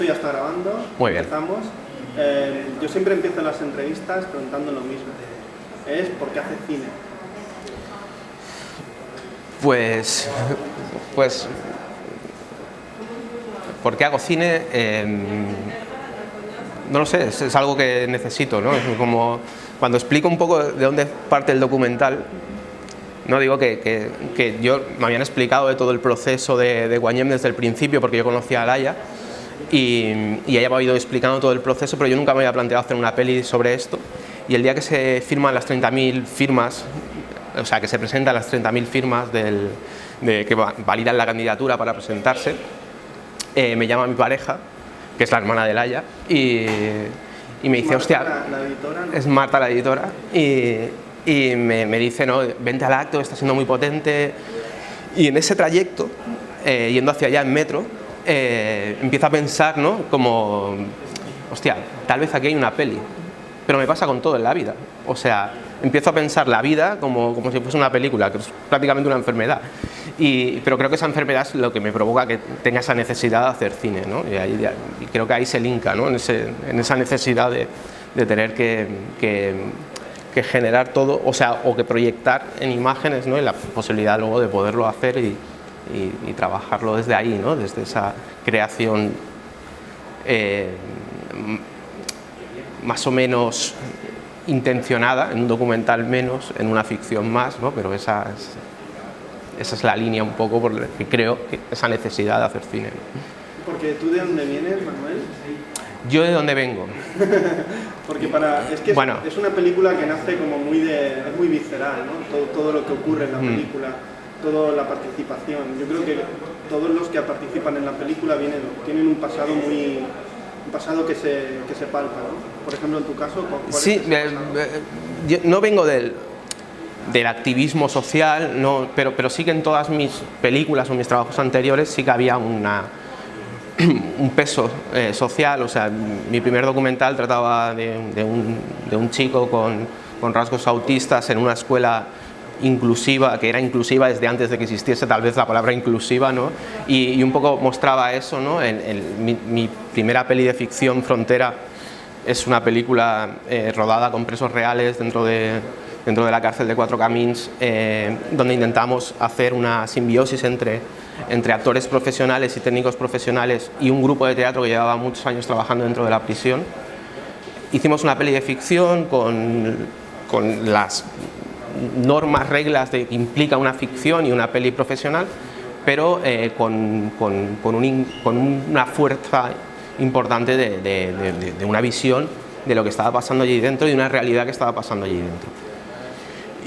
ya está grabando. Muy bien. Empezamos. Yo siempre empiezo las entrevistas preguntando lo mismo. Es ¿por qué haces cine? Pues ¿por qué hago cine? No lo sé, es algo que necesito, ¿no? Es como cuando explico un poco de dónde parte el documental, no digo que yo me habían explicado de todo el proceso de Guanyem desde el principio, porque yo conocía a Laia y ella me ha ido explicando todo el proceso, pero yo nunca me había planteado hacer una peli sobre esto. Y el día que se firman las 30.000 firmas, o sea, que se presentan las 30.000 firmas que validan la candidatura para presentarse, me llama mi pareja, que es la hermana de Laia, y me dice, hostia, la editora, ¿no? es Marta la editora, y me dice, no, vente al acto, está siendo muy potente. Y en ese trayecto, yendo hacia allá en metro, empiezo a pensar, ¿no? Como, hostia, tal vez aquí hay una peli, pero me pasa con todo en la vida. O sea, empiezo a pensar la vida como si fuese una película, que es prácticamente una enfermedad. Pero creo que esa enfermedad es lo que me provoca que tenga esa necesidad de hacer cine, ¿no? Y creo que ahí se linka, ¿no? En esa necesidad de tener que generar todo, o sea, o que proyectar en imágenes, ¿no? Y la posibilidad luego de poderlo hacer y trabajarlo desde ahí, ¿no? Desde esa creación más o menos intencionada, en un documental menos, en una ficción más, ¿no? Pero esa es la línea un poco por la que creo que esa necesidad de hacer cine. Porque tú ¿de dónde vienes, Manuel? Yo de dónde vengo. Porque es una película que nace como es muy visceral, ¿no? Todo lo que ocurre en la película, toda la participación. Yo creo que todos los que participan en la película tienen un pasado que se palpa, ¿no? Por ejemplo, en tu caso, sí, yo no vengo del activismo social, no, pero sí que en todas mis películas o mis trabajos anteriores sí que había un peso social. O sea, mi primer documental trataba de un chico con rasgos autistas en una escuela inclusiva, que era inclusiva desde antes de que existiese tal vez la palabra inclusiva, ¿no? Y un poco mostraba eso, ¿no? Mi primera peli de ficción, Frontera, es una película rodada con presos reales dentro de la cárcel de Cuatro Camins, donde intentamos hacer una simbiosis entre actores profesionales y técnicos profesionales y un grupo de teatro que llevaba muchos años trabajando dentro de la prisión. Hicimos una peli de ficción con las normas, reglas que implica una ficción y una peli profesional, pero con una fuerza importante de una visión de lo que estaba pasando allí dentro y de una realidad que estaba pasando allí dentro.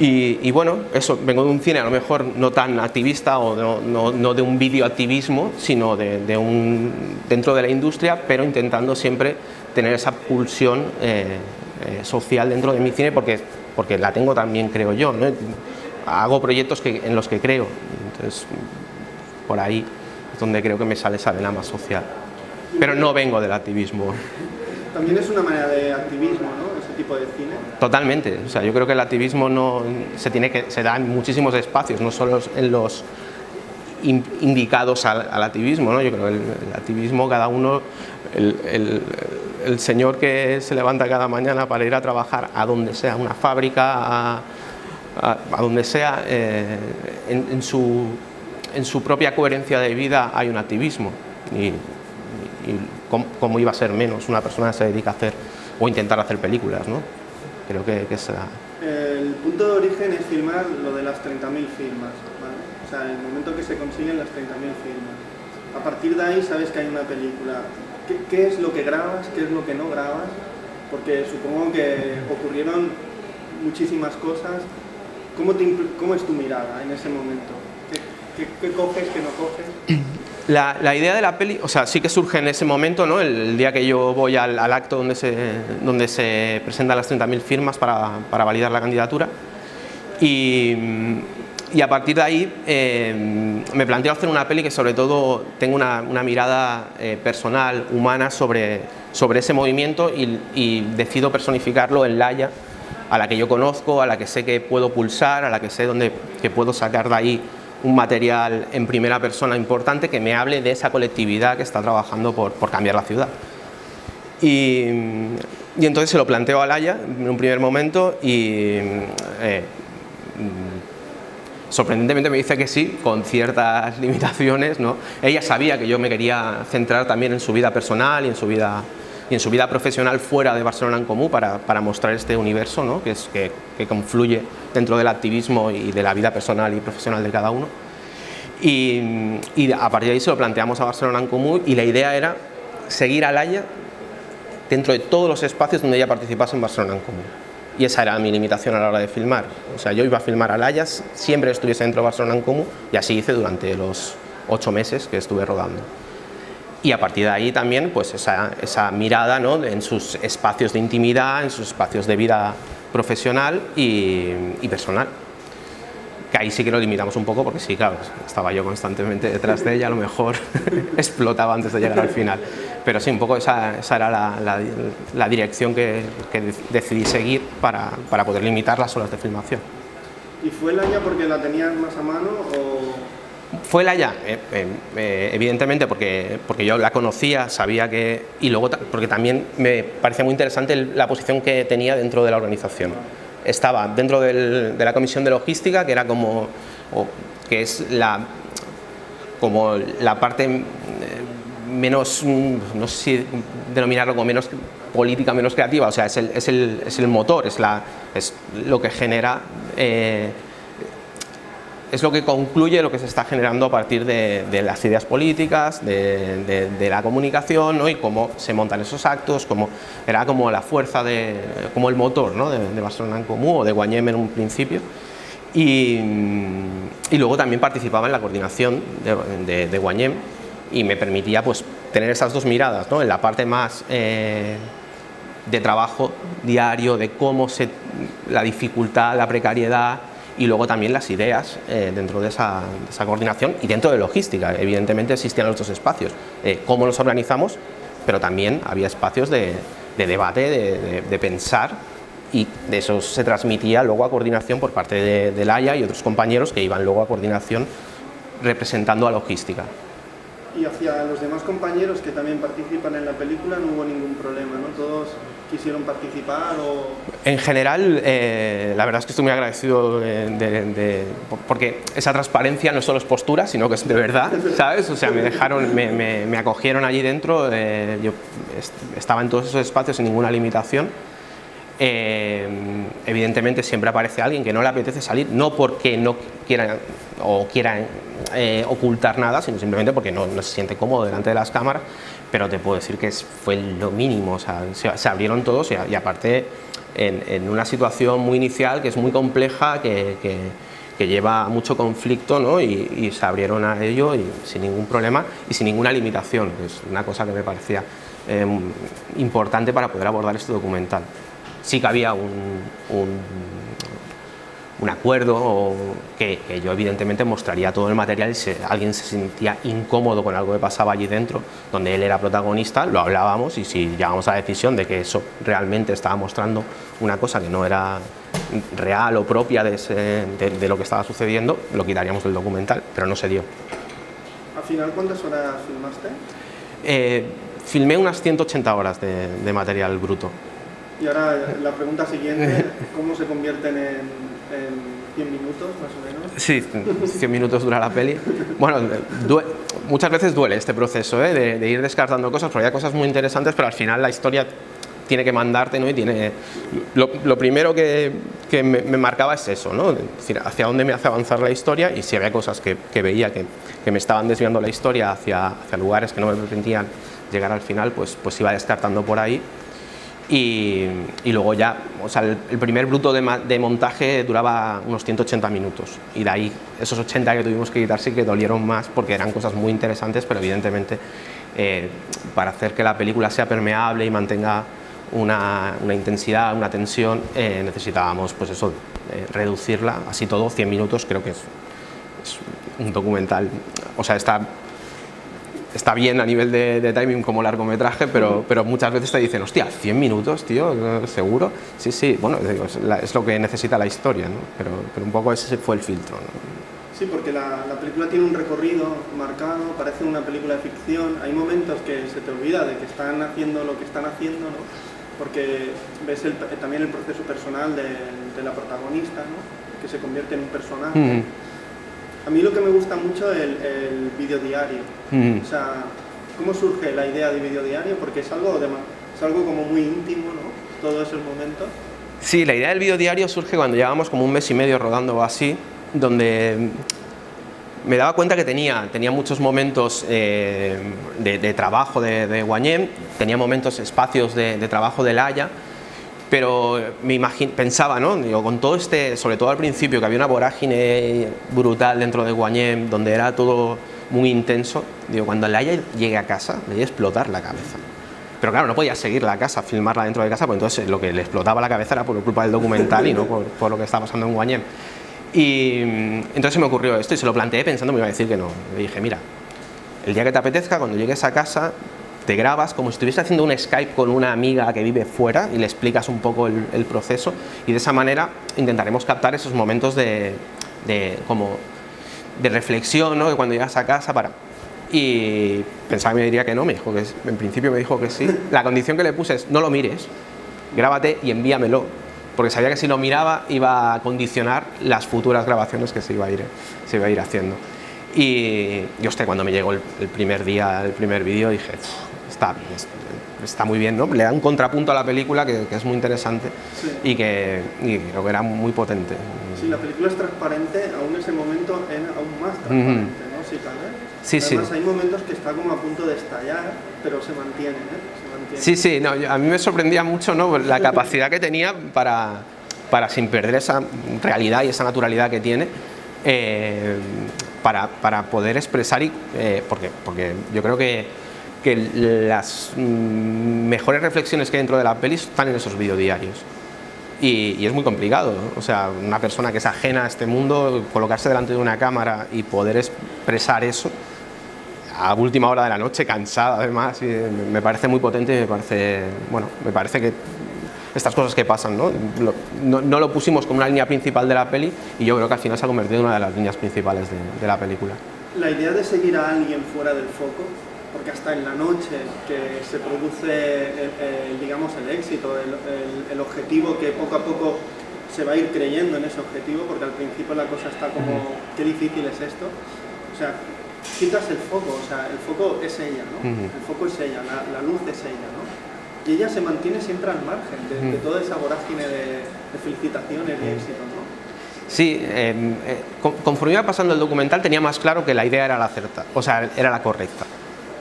Y bueno, eso, vengo de un cine a lo mejor no tan activista o no de un videoactivismo, sino dentro de la industria, pero intentando siempre tener esa pulsión social dentro de mi cine, porque la tengo también, creo yo, ¿no? Hago proyectos en los que creo, entonces por ahí es donde creo que me sale esa vena más social, pero no vengo del activismo. También es una manera de activismo, ¿no? Ese tipo de cine. Totalmente, o sea, yo creo que el activismo se da en muchísimos espacios, no solo en los indicados al activismo, ¿no? Yo creo que el activismo, cada uno, el señor que se levanta cada mañana para ir a trabajar a donde sea, una fábrica, a donde sea, en su propia coherencia de vida hay un activismo. Y cómo iba a ser menos una persona que se dedica a hacer o intentar hacer películas, ¿no? Creo que esa... El punto de origen es filmar lo de las 30.000 firmas, ¿vale? O sea, el momento que se consiguen las 30.000 firmas. A partir de ahí sabes que hay una película. ¿Qué es lo que grabas? ¿Qué es lo que no grabas? Porque supongo que ocurrieron muchísimas cosas. ¿Cómo es tu mirada en ese momento? ¿Qué coges, qué no coges? La idea de la peli, o sea, sí que surge en ese momento, ¿no? El día que yo voy al acto donde se presentan las 30.000 firmas para validar la candidatura, y a partir de ahí me planteo hacer una peli que sobre todo tenga una mirada personal, humana sobre ese movimiento, y decido personificarlo en Laia, a la que yo conozco, a la que sé que puedo pulsar, a la que sé que puedo sacar de ahí un material en primera persona importante que me hable de esa colectividad que está trabajando por cambiar la ciudad. Y entonces se lo planteo a Laia en un primer momento y sorprendentemente me dice que sí, con ciertas limitaciones, ¿no? Ella sabía que yo me quería centrar también en su vida personal y en su vida profesional fuera de Barcelona en Comú para mostrar este universo, ¿no? que confluye dentro del activismo y de la vida personal y profesional de cada uno. Y a partir de ahí se lo planteamos a Barcelona en Comú y la idea era seguir a Laia dentro de todos los espacios donde ella participase en Barcelona en Comú. Y esa era mi limitación a la hora de filmar. O sea, yo iba a filmar a Laia, siempre estuviese dentro de Barcelona en Comú, y así hice durante los 8 meses que estuve rodando. Y a partir de ahí también, pues esa mirada, ¿no?, en sus espacios de intimidad, en sus espacios de vida profesional y personal. Que ahí sí que lo limitamos un poco, porque sí, claro, estaba yo constantemente detrás de ella, a lo mejor explotaba antes de llegar al final. Pero sí, un poco esa era la dirección que decidí seguir para poder limitar las horas de filmación. ¿Y fue Laia porque la tenías más a mano o...? Fue Laia, evidentemente, porque yo la conocía, sabía que... Y luego porque también me parecía muy interesante la posición que tenía dentro de la organización. Estaba dentro de la comisión de logística, que era que es como la parte menos, no sé si denominarlo como menos política, menos creativa, o sea, es el motor, es lo que genera, es lo que concluye lo que se está generando a partir de las ideas políticas, de la comunicación, ¿no?, y cómo se montan esos actos, era como la fuerza, como el motor, ¿no?, de Barcelona en Comú o de Guanyem en un principio. Y luego también participaba en la coordinación de Guanyem y me permitía, pues, tener esas dos miradas, ¿no?, en la parte más de trabajo diario, de cómo la dificultad, la precariedad, y luego también las ideas dentro de esa coordinación y dentro de logística. Evidentemente existían los dos espacios, cómo nos organizamos, pero también había espacios de debate, de pensar, y de eso se transmitía luego a coordinación por parte de Laia y otros compañeros que iban luego a coordinación representando a logística. Y hacia los demás compañeros que también participan en la película no hubo ningún problema, ¿no? Todos quisieron participar o... En general, la verdad es que estoy muy agradecido porque esa transparencia no solo es postura, sino que es de verdad, ¿sabes? O sea, me acogieron allí dentro, yo estaba en todos esos espacios sin ninguna limitación. Evidentemente siempre aparece alguien que no le apetece salir, no porque no quiera ocultar nada, sino simplemente porque no se siente cómodo delante de las cámaras, pero te puedo decir que fue lo mínimo, o sea, se abrieron todos y aparte en una situación muy inicial que es muy compleja, que lleva mucho conflicto, ¿no?, y se abrieron a ello y sin ningún problema y sin ninguna limitación, que es una cosa que me parecía importante para poder abordar este documental. Sí que había un acuerdo que yo evidentemente mostraría todo el material y si alguien se sentía incómodo con algo que pasaba allí dentro, donde él era protagonista, lo hablábamos y si llegamos a la decisión de que eso realmente estaba mostrando una cosa que no era real o propia de lo que estaba sucediendo, lo quitaríamos del documental, pero no se dio. ¿Al final cuántas horas filmaste? Filmé unas 180 horas de material bruto. Y ahora la pregunta siguiente, ¿cómo se convierten en 100 minutos más o menos? Sí, 100 minutos dura la peli. Bueno, muchas veces duele este proceso, de ir descartando cosas, porque hay cosas muy interesantes, pero al final la historia tiene que mandarte, ¿no? Y lo primero que me marcaba es eso, ¿no? Es decir, hacia dónde me hace avanzar la historia, y si había cosas que veía que me estaban desviando la historia hacia lugares que no me permitían llegar al final, pues iba descartando por ahí. Y luego ya, o sea, el primer bruto de montaje duraba unos 180 minutos y de ahí esos 80 que tuvimos que quitar sí que dolieron más porque eran cosas muy interesantes, pero evidentemente para hacer que la película sea permeable y mantenga una intensidad, una tensión, necesitábamos, pues eso, reducirla, así todo, 100 minutos creo que es un documental, o sea, está bien a nivel de timing como largometraje, pero muchas veces te dicen, hostia, 100 minutos, tío, ¿seguro? Sí, bueno, es lo que necesita la historia, ¿no? Pero un poco ese fue el filtro, ¿no? Sí, porque la película tiene un recorrido marcado, parece una película de ficción, hay momentos que se te olvida de que están haciendo lo que están haciendo, ¿no? Porque ves también el proceso personal de la protagonista, ¿no? Que se convierte en un personaje. A mí lo que me gusta mucho es el videodiario. O sea, ¿cómo surge la idea de videodiario? Porque es algo como muy íntimo, ¿no? Todos esos momentos. Sí, la idea del videodiario surge cuando llevábamos como un mes y medio rodando o así, donde me daba cuenta que tenía muchos momentos de trabajo de Guanyem, tenía momentos, espacios de trabajo de Laia, pero pensaba, ¿no? Digo, con todo sobre todo al principio, que había una vorágine brutal dentro de Guanyem, donde era todo muy intenso, digo, cuando Laia llegue a casa, le voy a explotar la cabeza. Pero claro, no podía seguir la casa, filmarla dentro de casa, porque entonces lo que le explotaba la cabeza era por culpa del documental y no por lo que estaba pasando en Guanyem. Y entonces me ocurrió esto y se lo planteé pensando, me iba a decir que no. Le dije, mira, el día que te apetezca, cuando llegues a casa, te grabas como si estuvieses haciendo un Skype con una amiga que vive fuera y le explicas un poco el proceso, y de esa manera intentaremos captar esos momentos de reflexión, ¿no? Que cuando llegas a casa Y pensaba que me diría que no, en principio me dijo que sí. La condición que le puse es, no lo mires, grábate y envíamelo, porque sabía que si lo miraba iba a condicionar las futuras grabaciones que se iba a ir haciendo. Y hostia, cuando me llegó el primer vídeo, dije, está muy bien, ¿no? Le da un contrapunto a la película que es muy interesante, sí. y creo que era muy potente. Sí, la película es transparente, aún en ese momento era aún más transparente, ¿no? Sí, tal vez. Sí, además, sí. Hay momentos que está como a punto de estallar, pero se mantiene, ¿eh? Sí, no, a mí me sorprendía mucho, ¿no? La capacidad que tenía para sin perder esa realidad y esa naturalidad que tiene, para poder expresar, porque yo creo que las mejores reflexiones que hay dentro de la peli están en esos videodiarios. Y es muy complicado, ¿no? O sea, una persona que es ajena a este mundo, colocarse delante de una cámara y poder expresar eso a última hora de la noche, cansada además, y me parece muy potente y me parece que estas cosas que pasan, ¿no? No lo pusimos como una línea principal de la peli, y yo creo que al final se ha convertido en una de las líneas principales de la película. La idea de seguir a alguien fuera del foco, porque hasta en la noche que se produce digamos el éxito, el objetivo, que poco a poco se va a ir creyendo en ese objetivo, porque al principio la cosa está como, qué difícil es esto, o sea, quitas el foco, o sea, el foco es ella, ¿no? El foco es ella, la luz es ella, ¿no? Y ella se mantiene siempre al margen de toda esa vorágine de felicitaciones y éxitos, ¿no? Sí, conforme iba pasando el documental tenía más claro que la idea era era la correcta,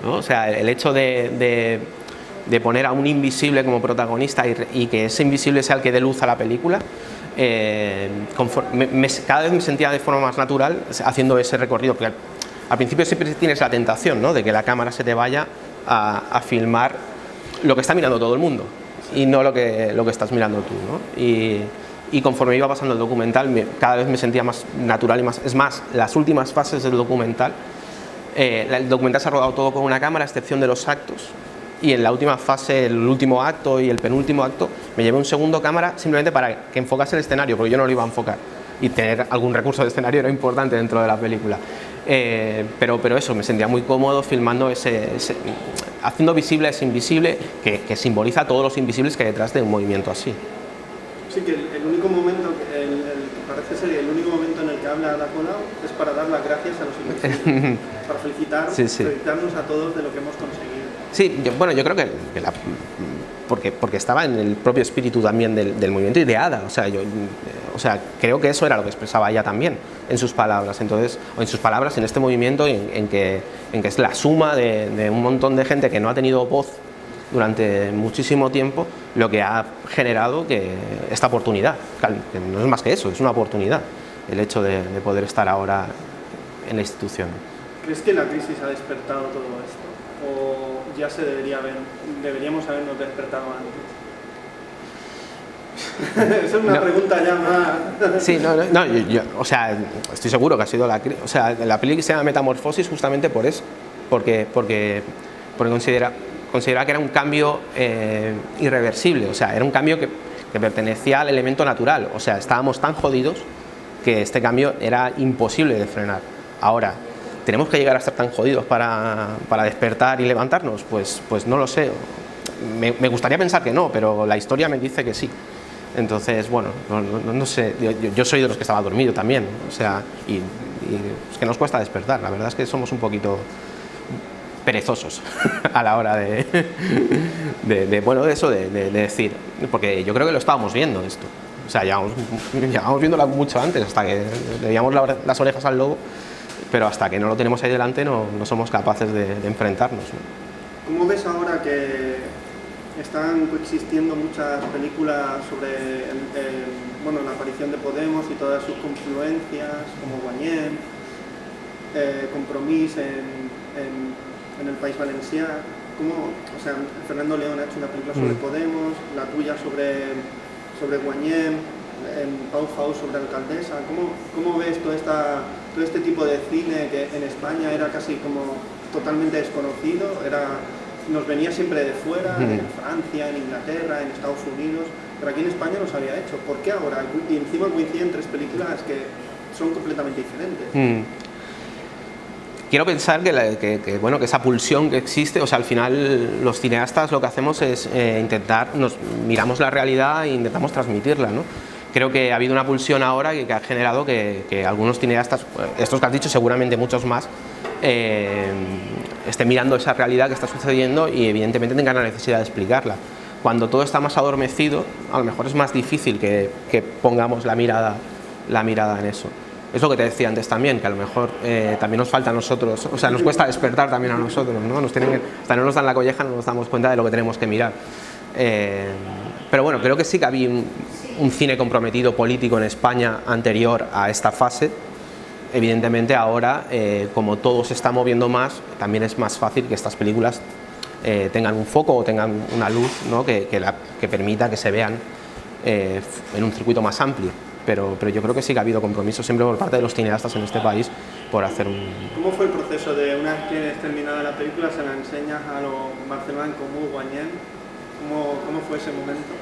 ¿no? O sea, el hecho de poner a un invisible como protagonista y que ese invisible sea el que dé luz a la película, cada vez me sentía de forma más natural haciendo ese recorrido, porque al principio siempre tienes la tentación, ¿no? De que la cámara se te vaya a filmar lo que está mirando todo el mundo y no lo que estás mirando tú, ¿no? Y conforme iba pasando el documental cada vez me sentía más natural y más. Es más, las últimas fases del documental, el documental se ha rodado todo con una cámara a excepción de los actos, y en la última fase, el último acto y el penúltimo acto, me llevé un segundo cámara simplemente para que enfocase el escenario, porque yo no lo iba a enfocar, y tener algún recurso de escenario era importante dentro de la película. Pero eso, me sentía muy cómodo filmando haciendo visible ese invisible que simboliza todos los invisibles que hay detrás de un movimiento así. Sí, que el único momento, parece ser el único momento en el que habla Ada Colau es para dar las gracias a los invisibles, para felicitarnos a todos de lo que hemos conseguido. Sí, yo creo que porque estaba en el propio espíritu también del movimiento y de Ada, o sea, creo que eso era lo que expresaba ella también en sus palabras, en este movimiento en que es la suma de un montón de gente que no ha tenido voz durante muchísimo tiempo, lo que ha generado esta oportunidad, que no es más que eso, es una oportunidad, el hecho de poder estar ahora en la institución. ¿Crees que la crisis ha despertado todo esto? ¿O ya deberíamos habernos despertado antes? Esa es una pregunta ya más... Sí, o sea, estoy seguro que ha sido la crisis. O sea, la película se llama Metamorfosis justamente por eso, porque consideraba que era un cambio irreversible, o sea, era un cambio que pertenecía al elemento natural, o sea, estábamos tan jodidos que este cambio era imposible de frenar. Ahora, ¿tenemos que llegar a estar tan jodidos para despertar y levantarnos? Pues no lo sé. Me gustaría pensar que no, pero la historia me dice que sí. Entonces, bueno, no sé, yo soy de los que estaba dormido también, o sea, y es que nos cuesta despertar, la verdad es que somos un poquito perezosos a la hora de decir, porque yo creo que lo estábamos viendo esto, o sea, llevamos viéndolo mucho antes, hasta que le veíamos las orejas al lobo, pero hasta que no lo tenemos ahí delante no somos capaces de enfrentarnos, ¿no? ¿Cómo ves ahora que están coexistiendo muchas películas sobre la aparición de Podemos y todas sus confluencias, como Guanyén, Compromís en el País Valencià? Fernando León ha hecho una película sobre Podemos, la tuya sobre Guanyén, en Pau Faus sobre Alcaldesa. ¿Cómo ves todo este tipo de cine que en España era casi como totalmente desconocido? Nos venía siempre de fuera, en Francia, en Inglaterra, en Estados Unidos, pero aquí en España no se había hecho. ¿Por qué ahora? Y encima coinciden tres películas que son completamente diferentes. Quiero pensar que esa pulsión que existe, o sea, al final los cineastas lo que hacemos es miramos la realidad e intentamos transmitirla, ¿no? Creo que ha habido una pulsión ahora que ha generado que algunos cineastas, estos que has dicho, seguramente muchos más, estén mirando esa realidad que está sucediendo y evidentemente tengan la necesidad de explicarla. Cuando todo está más adormecido, a lo mejor es más difícil que pongamos la mirada en eso. Es lo que te decía antes también, que a lo mejor también nos falta a nosotros, o sea, nos cuesta despertar también a nosotros, ¿no? Hasta no nos dan la colleja, no nos damos cuenta de lo que tenemos que mirar. Pero bueno, creo que sí que había un cine comprometido político en España anterior a esta fase. Evidentemente ahora, como todo se está moviendo más, también es más fácil que estas películas tengan un foco o tengan una luz, ¿no? que permita que se vean en un circuito más amplio. Pero yo creo que sí que ha habido compromiso siempre por parte de los cineastas en este país por hacer un... ¿Cómo fue el proceso de una vez que terminada la película se la enseñas a los Barcelona en Comú, Guanyén? ¿Cómo fue ese momento?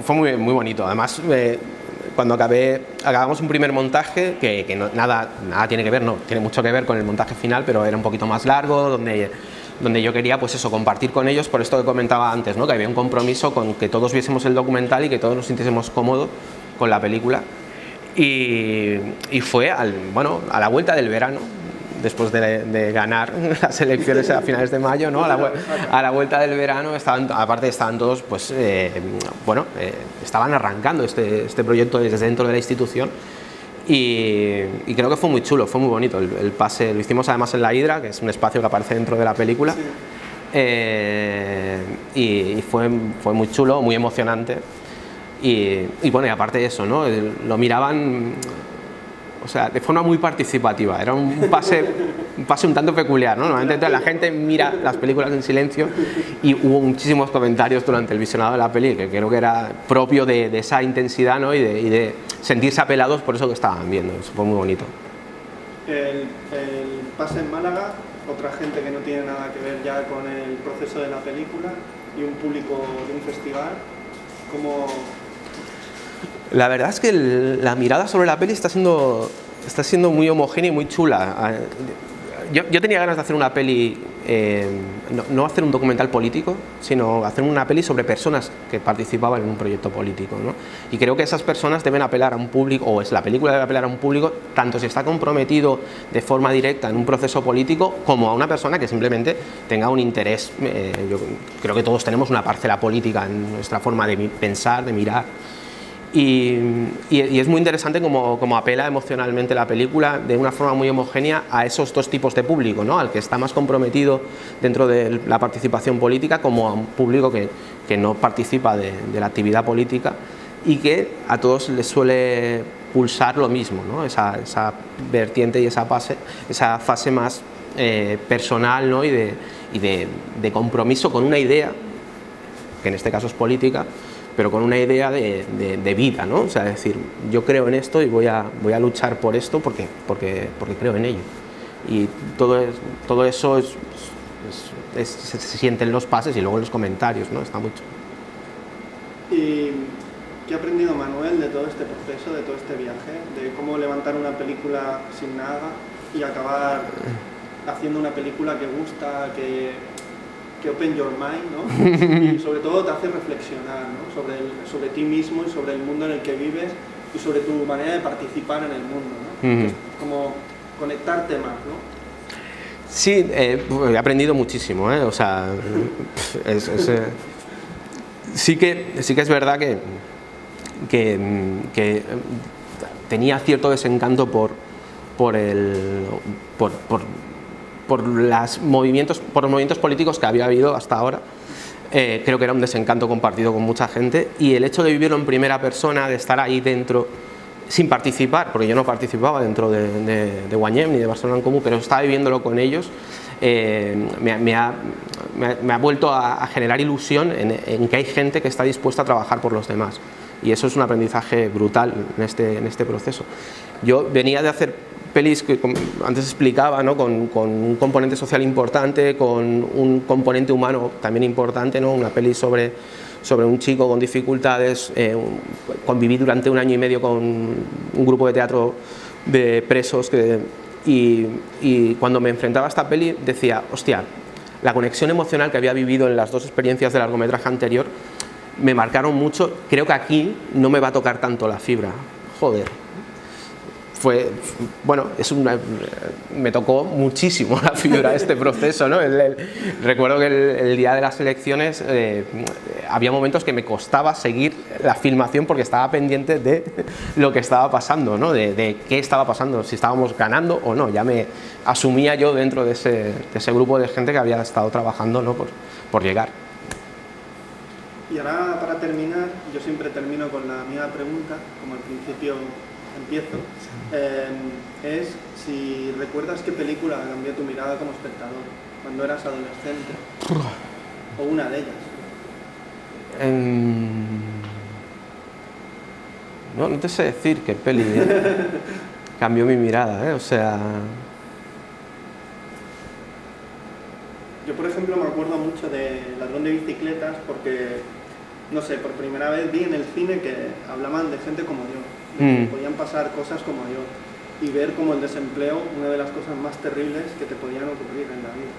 Fue muy bonito. Además, cuando acabamos un primer montaje que nada tiene que ver, no, tiene mucho que ver con el montaje final, pero era un poquito más largo, donde yo quería pues eso, compartir con ellos, por esto que comentaba antes, ¿no? Que había un compromiso con que todos viésemos el documental y que todos nos sintiésemos cómodos con la película. Y fue a la vuelta del verano, después de ganar las elecciones a finales de mayo, ¿no? a la vuelta del verano estaban todos, pues, estaban arrancando este proyecto desde dentro de la institución. Y creo que fue muy chulo, fue muy bonito el pase. Lo hicimos además en la Hidra, que es un espacio que aparece dentro de la película. Y fue muy chulo, muy emocionante. Y bueno, y aparte de eso, ¿no? Lo miraban, o sea, de forma muy participativa. Era un pase un tanto peculiar, ¿no? Normalmente la gente mira las películas en silencio y hubo muchísimos comentarios durante el visionado de la peli, que creo que era propio de esa intensidad, ¿no? y de sentirse apelados por eso que estaban viendo. Eso fue muy bonito. El pase en Málaga, otra gente que no tiene nada que ver ya con el proceso de la película y un público de un festival, ¿cómo...? La verdad es que la mirada sobre la peli está siendo muy homogénea y muy chula. Yo tenía ganas de hacer una peli, no hacer un documental político, sino hacer una peli sobre personas que participaban en un proyecto político, ¿no? Y creo que esas personas deben apelar a un público, o la película debe apelar a un público, tanto si está comprometido de forma directa en un proceso político, como a una persona que simplemente tenga un interés. Yo creo que todos tenemos una parcela política en nuestra forma de pensar, de mirar. Y es muy interesante como apela emocionalmente la película de una forma muy homogénea a esos dos tipos de público, ¿no? Al que está más comprometido dentro de la participación política, como a un público que no participa de la actividad política y que a todos les suele pulsar lo mismo, ¿no? Esa vertiente y esa fase más personal, ¿no? y de compromiso con una idea, que en este caso es política, pero con una idea de vida, ¿no? O sea, es decir, yo creo en esto y voy a luchar por esto porque creo en ello. Y todo eso se siente en los pases y luego en los comentarios, ¿no? Está mucho. Y ¿Qué ha aprendido Manuel de todo este proceso, de todo este viaje? De cómo levantar una película sin nada y acabar haciendo una película que gusta, que open your mind, ¿no? Y sobre todo te hace reflexionar, ¿no? sobre ti mismo y sobre el mundo en el que vives y sobre tu manera de participar en el mundo, ¿no? Es como conectarte más, ¿no? Sí, he aprendido muchísimo, ¿eh? O sea, sí que es verdad que tenía cierto desencanto por los movimientos políticos que había habido hasta ahora. Creo que era un desencanto compartido con mucha gente, y el hecho de vivirlo en primera persona, de estar ahí dentro sin participar, porque yo no participaba dentro de Guanyem ni de Barcelona en Comú, pero estaba viviéndolo con ellos, me ha vuelto a generar ilusión en que hay gente que está dispuesta a trabajar por los demás, y eso es un aprendizaje brutal en este proceso. Yo venía de hacer pelis que, como antes explicaba, ¿no? con un componente social importante, con un componente humano también importante, ¿no? Una peli sobre un chico con dificultades, conviví durante 1 año y medio con un grupo de teatro de presos y cuando me enfrentaba a esta peli decía, hostia, la conexión emocional que había vivido en las 2 experiencias de largometraje anterior me marcaron mucho. Creo que aquí no me va a tocar tanto la fibra, joder. Bueno, me tocó muchísimo la fibra este proceso, ¿no? Recuerdo que el día de las elecciones había momentos que me costaba seguir la filmación porque estaba pendiente de lo que estaba pasando, ¿no? De qué estaba pasando, si estábamos ganando o no. Ya me asumía yo dentro de ese grupo de gente que había estado trabajando, ¿no? por llegar. Y ahora, para terminar, yo siempre termino con la misma pregunta, como al principio empiezo, es si recuerdas qué película cambió tu mirada como espectador cuando eras adolescente, o una de ellas. No te sé decir qué peli cambió mi mirada, o sea... Yo, por ejemplo, me acuerdo mucho de Ladrón de bicicletas porque, no sé, por primera vez vi en el cine que hablaban de gente como yo. Que podían pasar cosas como yo, y ver como el desempleo, una de las cosas más terribles que te podían ocurrir en la vida.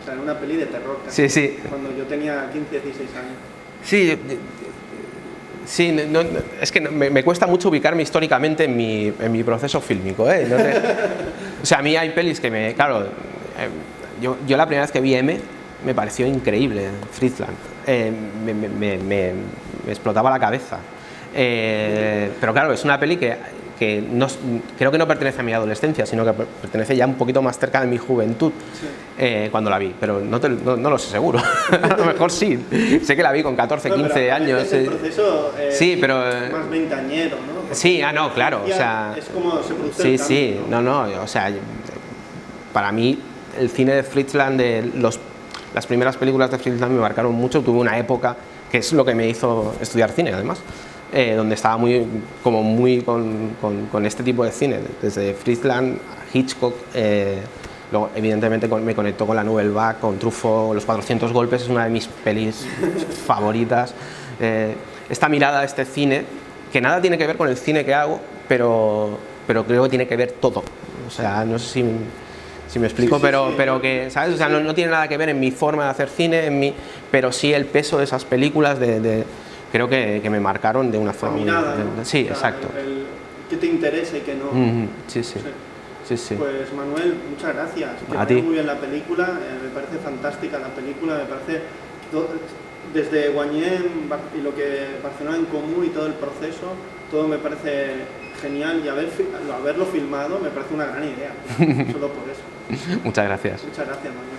O sea, era una peli de terror casi, sí. Cuando yo tenía 15, 16 años. Sí, es que me cuesta mucho ubicarme históricamente en mi proceso fílmico, ¿eh? O sea, a mí hay pelis que claro, yo la primera vez que vi M me pareció increíble, Fritzland, me explotaba la cabeza. Pero claro, es una peli que no, creo que no pertenece a mi adolescencia, sino que pertenece ya un poquito más cerca de mi juventud, cuando la vi, pero no lo sé seguro. A lo mejor sí, sé que la vi con 14, 15 años. Es el proceso sí, pero, más veinteañero, ¿no? Porque sí, no, claro, o sea, es como se produce el cambio, no, o sea, para mí el cine de Fritzland, las primeras películas de Fritzland me marcaron mucho. Tuve una época que es lo que me hizo estudiar cine, además, donde estaba muy con este tipo de cine, desde Fritzland, Hitchcock, luego evidentemente me conectó con la Nouvelle Vague, con Truffaut. Los 400 golpes es una de mis pelis favoritas. Esta mirada a este cine, que nada tiene que ver con el cine que hago, pero creo que tiene que ver todo. O sea, no sé si me explico, pero que, ¿sabes? O sea, no tiene nada que ver en mi forma de hacer cine, pero sí el peso de esas películas creo que me marcaron de una forma. Mirada, ¿no? Sí, exacto. ¿Qué te interesa y qué no? Sí. Pues Manuel, muchas gracias. A ti. Muy bien la película, me parece fantástica la película, me parece desde Guanyem y lo que Barcelona en Comú y todo el proceso, todo me parece genial, y haberlo filmado me parece una gran idea, solo por eso. Muchas gracias. Muchas gracias, Manuel.